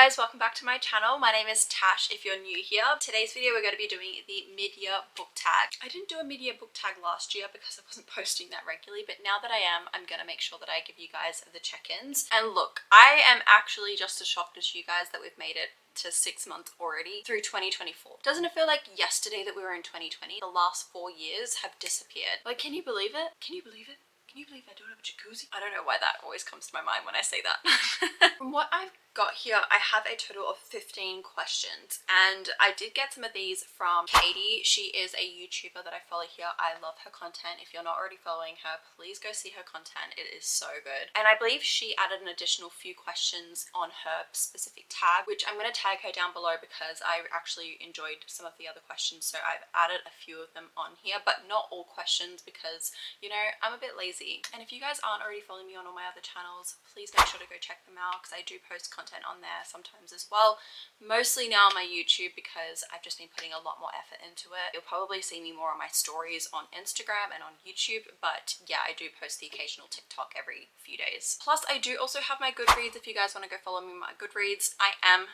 guys, welcome back to my channel. My name is Tash if you're new here. Today's video we're going to be doing the mid-year book tag. I didn't do a mid-year book tag last year because I wasn't posting that regularly, but now that I am, I'm going to make sure that I give you guys the check-ins. And look, I am actually just as shocked as you guys that we've made it to 6 months already through 2024. Doesn't it feel like yesterday that we were in 2020? The last 4 years have disappeared. Like, can you believe it? Can you believe it? Can you believe I don't have a jacuzzi? I don't know why that always comes to my mind when I say that. From what I've got here, I have a total of 15 questions, and I did get some of these from Katie. She is a YouTuber that I follow here. I love her content. If you're not already following her, please go see her content. It is so good. And I believe she added an additional few questions on her specific tag, which I'm going to tag her down below because I actually enjoyed some of the other questions, so I've added a few of them on here, but not all questions because, you know, I'm a bit lazy. And if you guys aren't already following me on all my other channels, please make sure to go check them out because I do post content on there sometimes as well. Mostly now on my YouTube because I've just been putting a lot more effort into it. You'll probably see me more on my stories on Instagram and on YouTube, but yeah, I do post the occasional TikTok every few days. Plus, I do also have my Goodreads. If you guys want to go follow me on my Goodreads, I am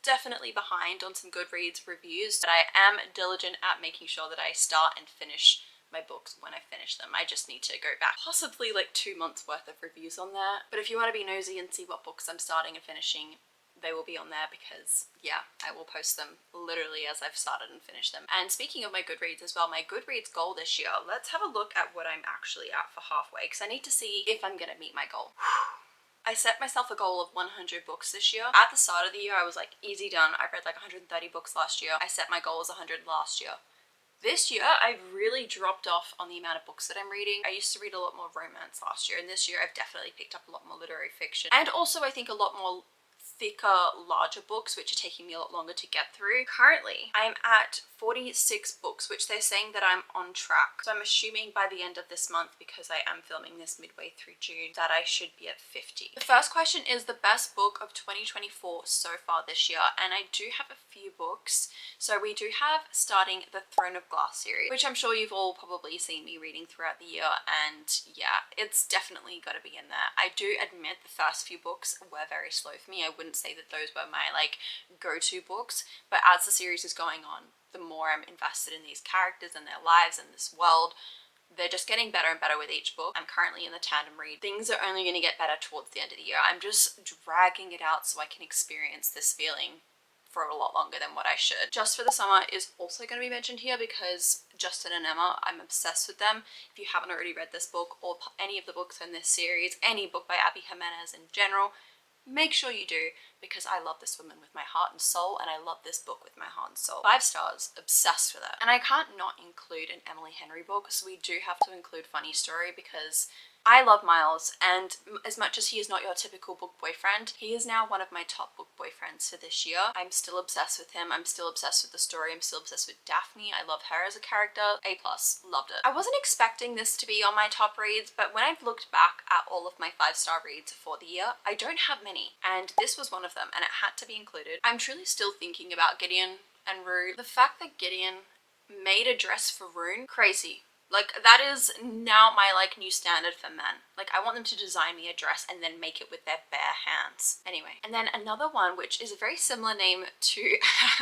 definitely behind on some Goodreads reviews, but I am diligent at making sure that I start and finish my books when I finish them. I just need to go back possibly like 2 months worth of reviews on there. But if you want to be nosy and see what books I'm starting and finishing, they will be on there because yeah, I will post them literally as I've started and finished them. And speaking of my Goodreads as well, my Goodreads goal this year, let's have a look at what I'm actually at for halfway because I need to see if I'm gonna meet my goal. I set myself a goal of 100 books this year. At the start of the year, I was like, easy done. I read like 130 books last year. I set my goal as 100 last year. This year, I've really dropped off on the amount of books that I'm reading. I used to read a lot more romance last year, and this year I've definitely picked up a lot more literary fiction. And also, I think a lot more thicker, larger books, which are taking me a lot longer to get through. Currently, I'm at 46 books, which they're saying that I'm on track. So I'm assuming by the end of this month, because I am filming this midway through June, that I should be at 50. The first question is the best book of 2024 so far this year, and I do have a few books. So we do have starting the Throne of Glass series, which I'm sure you've all probably seen me reading throughout the year, and yeah, it's definitely got to be in there. I do admit the first few books were very slow for me. I wouldn't say that those were my like go-to books, but as the series is going on, the more I'm invested in these characters and their lives and this world, they're just getting better and better with each book. I'm currently in the tandem read. Things are only going to get better towards the end of the year. I'm just dragging it out so I can experience this feeling for a lot longer than what I should. Just for the Summer is also going to be mentioned here because Justin and Emma, I'm obsessed with them. If you haven't already read this book or any of the books in this series, any book by Abby Jimenez in general, make sure you do because I love this woman with my heart and soul, and I love this book with my heart and soul. 5 stars, obsessed with it. And I can't not include an Emily Henry book, so we do have to include Funny Story because I love Miles, and as much as he is not your typical book boyfriend, he is now one of my top book boyfriends for this year. I'm still obsessed with him. I'm still obsessed with the story. I'm still obsessed with Daphne. I love her as a character. A+, loved it. I wasn't expecting this to be on my top reads, but when I've looked back at all of my 5-star reads for the year, I don't have many, and this was one of them, and it had to be included. I'm truly still thinking about Gideon and Rue. The fact that Gideon made a dress for Rune, crazy. Like, that is now my, like, new standard for men. Like, I want them to design me a dress and then make it with their bare hands. Anyway, and then another one, which is a very similar name to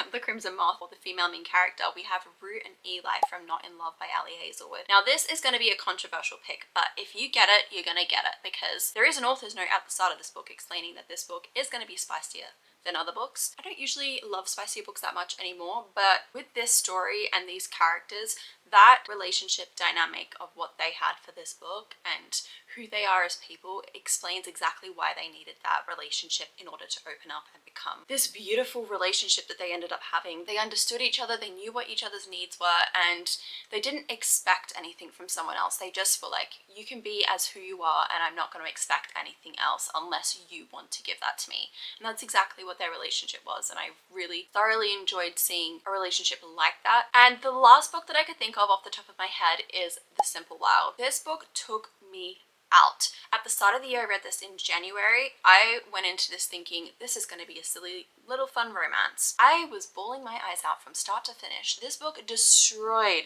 The Crimson Moth, or the female main character, we have Rue and Eli from Not in Love by Ali Hazelwood. Now, this is going to be a controversial pick, but if you get it, you're going to get it, because there is an author's note at the start of this book explaining that this book is going to be spicier than other books. I don't usually love spicier books that much anymore, but with this story and these characters, that relationship dynamic of what they had for this book and who they are as people explains exactly why they needed that relationship in order to open up and become this beautiful relationship that they ended up having. They understood each other, they knew what each other's needs were, and they didn't expect anything from someone else. They just were like, you can be as who you are and I'm not going to expect anything else unless you want to give that to me. And that's exactly what their relationship was, and I really thoroughly enjoyed seeing a relationship like that. And the last book that I could think of off the top of my head is The Simple Wild. This book took me out. At the start of the year, I read this in January. I went into this thinking, this is going to be a silly little fun romance. I was bawling my eyes out from start to finish. This book destroyed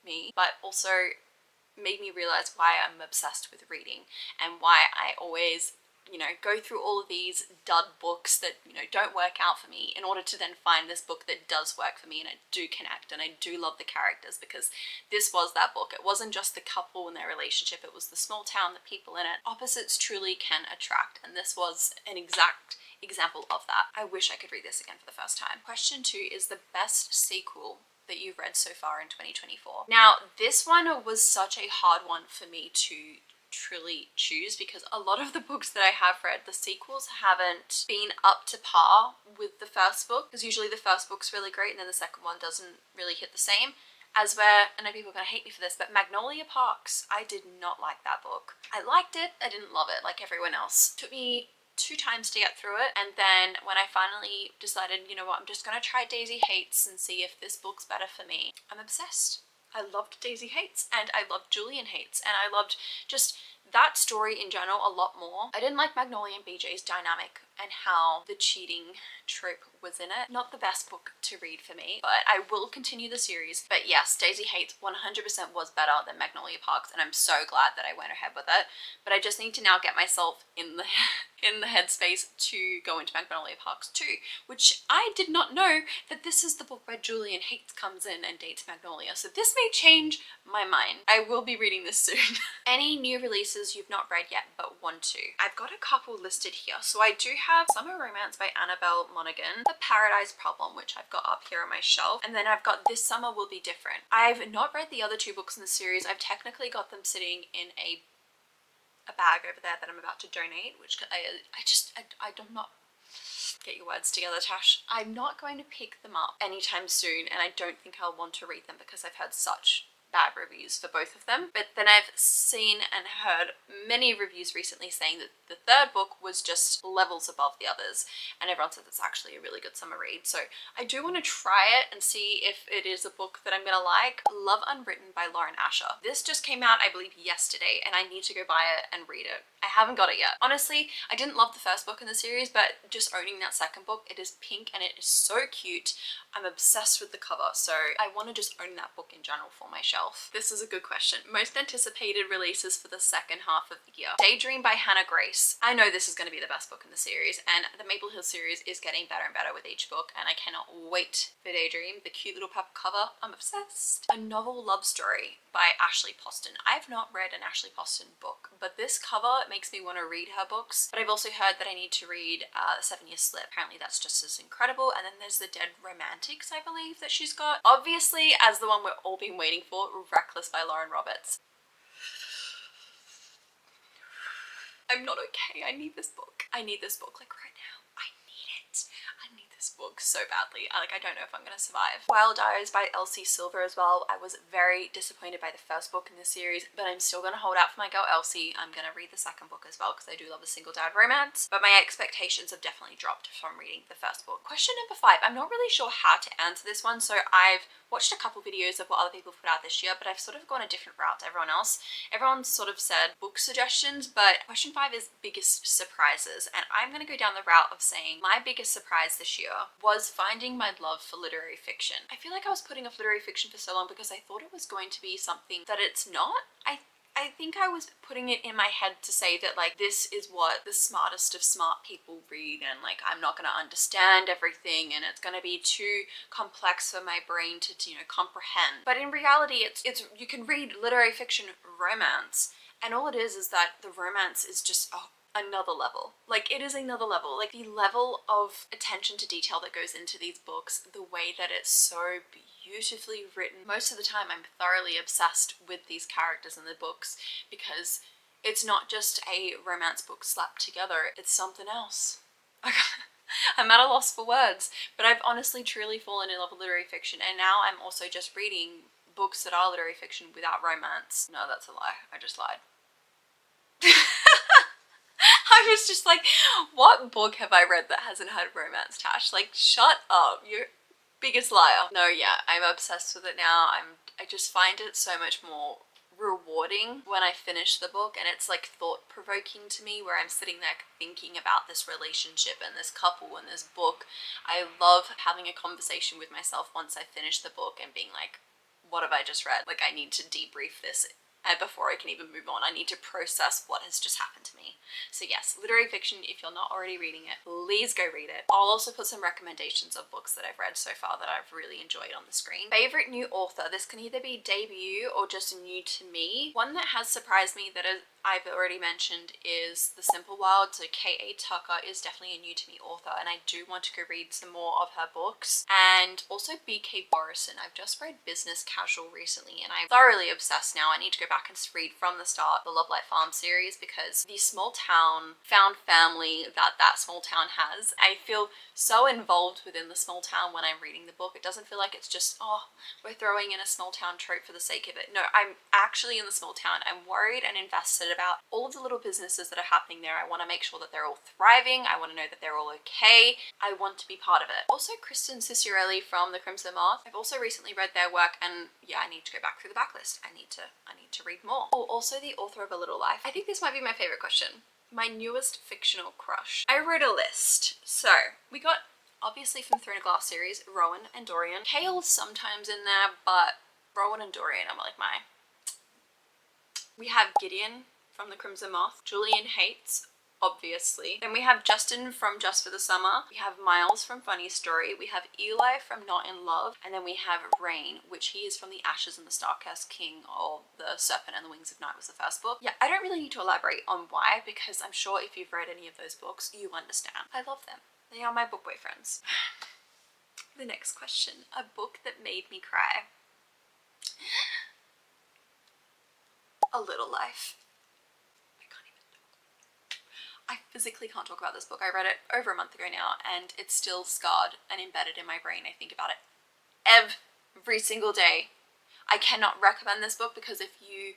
me, but also made me realize why I'm obsessed with reading and why I always you know, go through all of these dud books that, you know, don't work out for me in order to then find this book that does work for me and I do connect and I do love the characters, because this was that book. It wasn't just the couple and their relationship, it was the small town, the people in it. Opposites truly can attract, and this was an exact example of that. I wish I could read this again for the first time. Question 2 is the best sequel that you've read so far in 2024. Now, this one was such a hard one for me to truly choose, because a lot of the books that I have read, the sequels haven't been up to par with the first book, because usually the first book's really great and then the second one doesn't really hit the same. As where, I know people are going to hate me for this, but Magnolia Parks, I did not like that book. I liked it, I didn't love it like everyone else. It took me 2 times to get through it, and then when I finally decided, you know what, I'm just gonna try Daisy Hates and see if this book's better for me, I'm obsessed. I loved Daisy Hates and I loved Julian Hates, and I loved just that story in general a lot more. I didn't like Magnolia and BJ's dynamic and how the cheating trope was in it. Not the best book to read for me, but I will continue the series. But yes, Daisy Hates 100% was better than Magnolia Parks, and I'm so glad that I went ahead with it. But I just need to now get myself in the headspace to go into Magnolia Parks 2, which I did not know that this is the book where Julian Hates comes in and dates Magnolia. So this may change my mind. I will be reading this soon. Any new releases you've not read yet but want to? I've got a couple listed here. So I do have Summer Romance by Annabelle Monaghan, The Paradise Problem, which I've got up here on my shelf, and then I've got This Summer Will Be Different. I've not read the other 2 books in the series. I've technically got them sitting in a bag over there that I'm about to donate, which I do not get your words together, Tash. I'm not going to pick them up anytime soon, and I don't think I'll want to read them because I've heard such bad reviews for both of them. But then I've seen and heard many reviews recently saying that the 3rd book was just levels above the others, and everyone says it's actually a really good summer read. So I do want to try it and see if it is a book that I'm gonna like. Love Unwritten by Lauren Asher. This just came out, I believe, yesterday, and I need to go buy it and read it. I haven't got it yet. Honestly, I didn't love the first book in the series, but just owning that second book, it is pink and it is so cute. I'm obsessed with the cover, so I want to just own that book in general for my shelf. This is a good question. Most anticipated releases for the second half of the year. Daydream by Hannah Grace. I know this is going to be the best book in the series, and the Maple Hill series is getting better and better with each book, and I cannot wait for Daydream. The cute little purple cover, I'm obsessed. A Novel Love Story by Ashley Poston. I've not read an Ashley Poston book, but this cover makes me want to read her books. But I've also heard that I need to read The 7-Year Slip. Apparently that's just as incredible. And then there's The Dead Romantics, I believe, that she's got. Obviously, as the one we've all been waiting for, Reckless by Lauren Roberts. I'm not okay. I need this book. I need this book, like right now. I need it. I need this book so badly. I don't know if I'm gonna survive. Wild Diaries by Elsie Silver as well. I was very disappointed by the first book in the series, but I'm still gonna hold out for my girl Elsie. I'm gonna read the second book as well because I do love a single dad romance, but my expectations have definitely dropped from reading the first book. Question number 5. I'm not really sure how to answer this one, so I've watched a couple videos of what other people put out this year, but I've sort of gone a different route to everyone else. Everyone sort of said book suggestions, but question 5 is biggest surprises, and I'm gonna go down the route of saying my biggest surprise this year was finding my love for literary fiction. I feel like I was putting off literary fiction for so long because I thought it was going to be something that it's not. I think I was putting it in my head to say that, like, this is what the smartest of smart people read, and like I'm not gonna understand everything and it's gonna be too complex for my brain to comprehend. But in reality, it's you can read literary fiction romance, and all it is that the romance is just another level. Like, it is another level. Like, the level of attention to detail that goes into these books, the way that it's so beautifully written. Most of the time I'm thoroughly obsessed with these characters in the books because it's not just a romance book slapped together, it's something else. I'm at a loss for words, but I've honestly truly fallen in love with literary fiction, and now I'm also just reading books that are literary fiction without romance. No, that's a lie. I just lied. I was just like, what book have I read that hasn't had romance, Tash? Like, shut up. You're biggest liar. No, yeah, I'm obsessed with it now. I just find it so much more rewarding when I finish the book, and it's like thought-provoking to me, where I'm sitting there thinking about this relationship and this couple and this book. I love having a conversation with myself once I finish the book and being like, what have I just read? Like, I need to debrief this before I can even move on. I need to process what has just happened to me. So yes, literary fiction, if you're not already reading it, please go read it. I'll also put some recommendations of books that I've read so far that I've really enjoyed on the screen. Favorite new author. This can either be debut or just new to me. One that has surprised me that I've already mentioned is The Simple Wild. So K.A. Tucker is definitely a new to me author, and I do want to go read some more of her books. And also B.K. Borison. I've just read Business Casual recently, and I'm thoroughly obsessed now. I need to go back and read from the start the Love Light Farm series, because the small town found family that small town has, I feel so involved within the small town when I'm reading the book. It doesn't feel like it's just, oh, we're throwing in a small town trope for the sake of it. No, I'm actually in the small town. I'm worried and invested about all of the little businesses that are happening there. I want to make sure that they're all thriving. I want to know that they're all okay. I want to be part of it. Also, Kristen Cicciarelli from The Crimson Moth. I've also recently read their work, and yeah, I need to go back through the backlist. I need to read more. Oh, also the author of A Little Life. I think this might be my favorite question. My newest fictional crush. I wrote a list. So we got, obviously from Throne of Glass series, Rowan and Dorian. Kale's sometimes in there, but Rowan and Dorian are like my. We have Gideon from The Crimson Moth, Julian Hates, obviously. Then we have Justin from Just for the Summer. We have Miles from Funny Story. We have Eli from Not in Love. And then we have Rain, which he is from The Ashes and the Starcast King, or The Serpent and the Wings of Night was the first book. Yeah, I don't really need to elaborate on why, because I'm sure if you've read any of those books, you understand. I love them. They are my book boyfriends. The next question. A book that made me cry. A Little Life. I physically can't talk about this book. I read it over a month ago now, and it's still scarred and embedded in my brain. I think about it every single day. I cannot recommend this book, because if you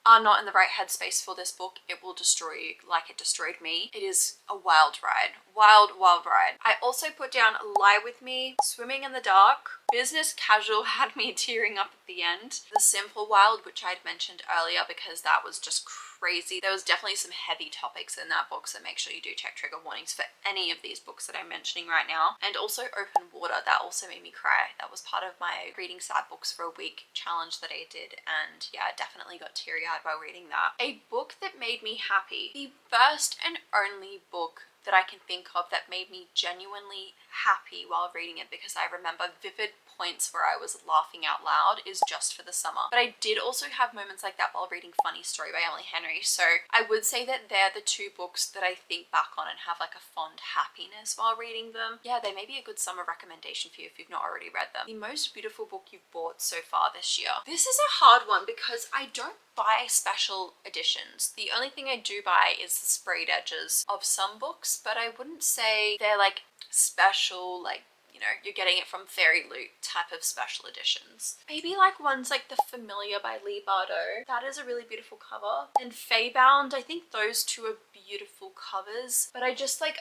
are not in the right headspace for this book, it will destroy you like it destroyed me. It is a wild ride. Wild ride. I also put down Lie With Me, Swimming in the Dark, Business Casual had me tearing up at the end, The Simple Wild, which I'd mentioned earlier because that was just crazy. There was definitely some heavy topics in that book, so make sure you do check trigger warnings for any of these books that I'm mentioning right now. And also Open Water, that also made me cry. That was part of my reading sad books for a week challenge that I did, and yeah, I definitely got teary-eyed while reading that. A book that made me happy. The first and only book that I can think of that made me genuinely happy while reading it, because I remember vivid points where I was laughing out loud, is Just for the Summer. But I did also have moments like that while reading Funny Story by Emily Henry, so I would say that they're the two books that I think back on and have like a fond happiness while reading them. Yeah, they may be a good summer recommendation for you if you've not already read them. The most beautiful book you've bought so far this year. This is a hard one because I don't buy special editions. The only thing I do buy is the sprayed edges of some books, but I wouldn't say they're like special, like, you know, you're getting it from Fairy Loot type of special editions. Maybe like ones like The Familiar by Leigh Bardugo. That is a really beautiful cover. And Feybound, I think those two are beautiful covers. But I just like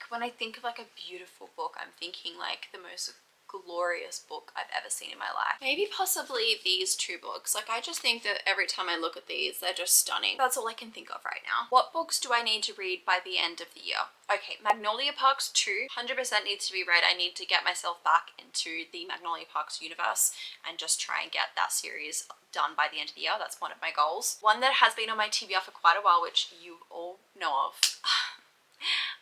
when I think of like a beautiful book, I'm thinking like the most glorious book I've ever seen in my life. Maybe possibly these two books. Like, I just think that every time I look at these, they're just stunning. That's all I can think of right now. What books do I need to read by the end of the year? Okay, Magnolia Parks 2 100% needs to be read. I need to get myself back into the Magnolia Parks universe and just try and get that series done by the end of the year. That's one of my goals. One that has been on my TBR for quite a while, which you all know of.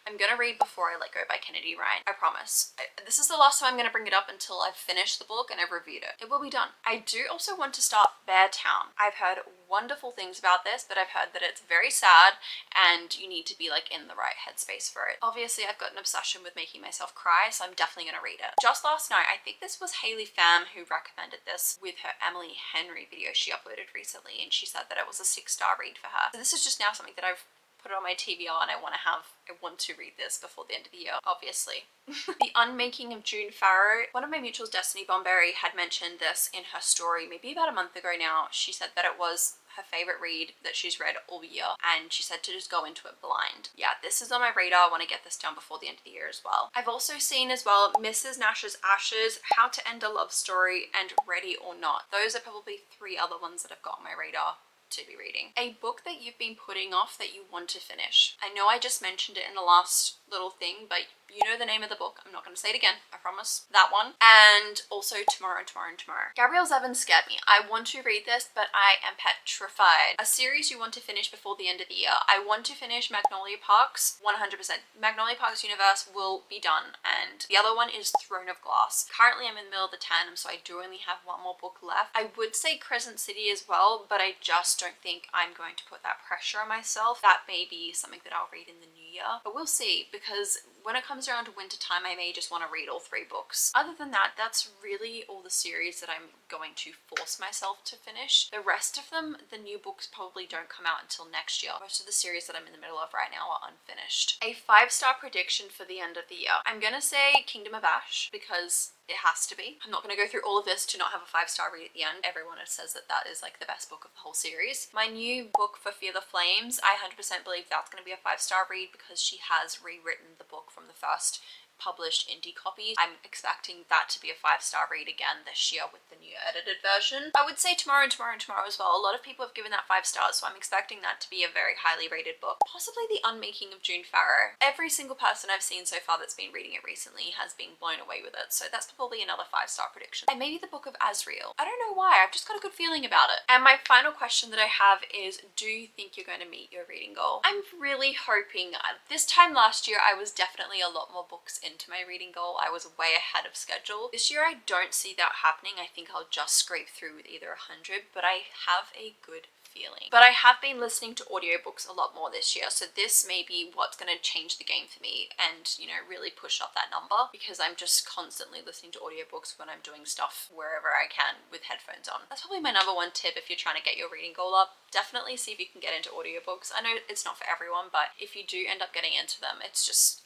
I'm gonna read Before I Let Go by Kennedy Ryan. I promise. This is the last time I'm gonna bring it up until I've finished the book and I've reviewed it. It will be done. I do also want to start Beartown. I've heard wonderful things about this, but I've heard that it's very sad and you need to be like in the right headspace for it. Obviously, I've got an obsession with making myself cry, so I'm definitely gonna read it. Just last night, I think this was Haley Pham who recommended this with her Emily Henry video she uploaded recently, and she said that it was a 6-star read for her. So this is just now something that I've put it on my TBR, and I want to read this before the end of the year, obviously. The Unmaking of June Farrow. One of my mutuals, Destiny Bomberry, had mentioned this in her story maybe about a month ago now. She said that it was her favorite read that she's read all year, and she said to just go into it blind. Yeah, this is on my radar. I want to get this done before the end of the year as well. I've also seen as well Mrs. Nash's Ashes, How to End a Love Story, and Ready or Not. Those are probably 3 other ones that I've got on my radar to be reading. A book that you've been putting off that you want to finish. I know I just mentioned it in the last little thing, but you know the name of the book. I'm not going to say it again, I promise. That one. And also Tomorrow and Tomorrow and Tomorrow. Gabrielle Zevin scared me. I want to read this, but I am petrified. A series you want to finish before the end of the year. I want to finish Magnolia Parks 100%. Magnolia Parks Universe will be done, and the other one is Throne of Glass. Currently I'm in the middle of the tandem, so I do only have one more book left. I would say Crescent City as well, but I just don't think I'm going to put that pressure on myself. That may be something that I'll read in the new year, but we'll see, because when it comes around to winter time, I may just want to read all 3 books. Other than that, that's really all the series that I'm going to force myself to finish. The rest of them, the new books probably don't come out until next year. Most of the series that I'm in the middle of right now are unfinished. A 5-star prediction for the end of the year. I'm gonna say Kingdom of Ash, because it has to be. I'm not going to go through all of this to not have a 5-star read at the end. Everyone says that that is like the best book of the whole series. My new book for Fear the Flames, I 100% believe that's going to be a 5-star read because she has rewritten the book from the first published indie copy. I'm expecting that to be a 5-star read again this year with the new edited version. I would say Tomorrow and Tomorrow and Tomorrow as well. A lot of people have given that 5 stars, so I'm expecting that to be a very highly rated book. Possibly The Unmaking of June Farrow. Every single person I've seen so far that's been reading it recently has been blown away with it, so that's probably another 5-star prediction. And maybe the Book of Azriel. I don't know why, I've just got a good feeling about it. And my final question that I have is, do you think you're going to meet your reading goal? I'm really hoping. This time last year I was definitely a lot more books into my reading goal. I was way ahead of schedule. This year I don't see that happening. I think I'll just scrape through with either 100, but I have a good feeling. But I have been listening to audiobooks a lot more this year, so this may be what's going to change the game for me and, you know, really push up that number, because I'm just constantly listening to audiobooks when I'm doing stuff wherever I can with headphones on. That's probably my number 1 tip if you're trying to get your reading goal up. Definitely see if you can get into audiobooks. I know it's not for everyone, but if you do end up getting into them, it's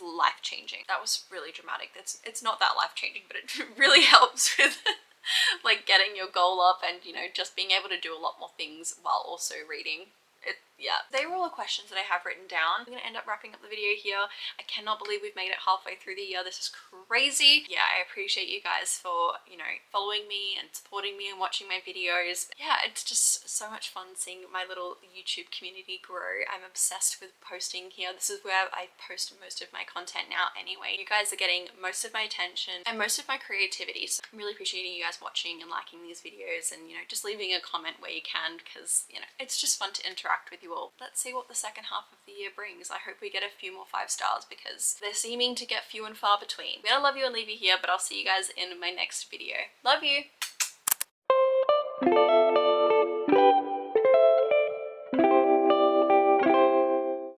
life-changing. That was really dramatic. It's not that life-changing, but it really helps with like getting your goal up and, you know, just being able to do a lot more things while also reading. Yeah, they were all the questions that I have written down. I'm gonna end up wrapping up the video here. I cannot believe we've made it halfway through the year. This is crazy. Yeah, I appreciate you guys for, you know, following me and supporting me and watching my videos. Yeah, it's just so much fun seeing my little YouTube community grow. I'm obsessed with posting here. This is where I post most of my content now anyway. You guys are getting most of my attention and most of my creativity, so I'm really appreciating you guys watching and liking these videos and, you know, just leaving a comment where you can, because, you know, it's just fun to interact with you all. Let's see what the second half of the year brings. I hope we get a few more 5 stars, because they're seeming to get few and far between. I'm gonna love you and leave you here, but I'll see you guys in my next video. Love you!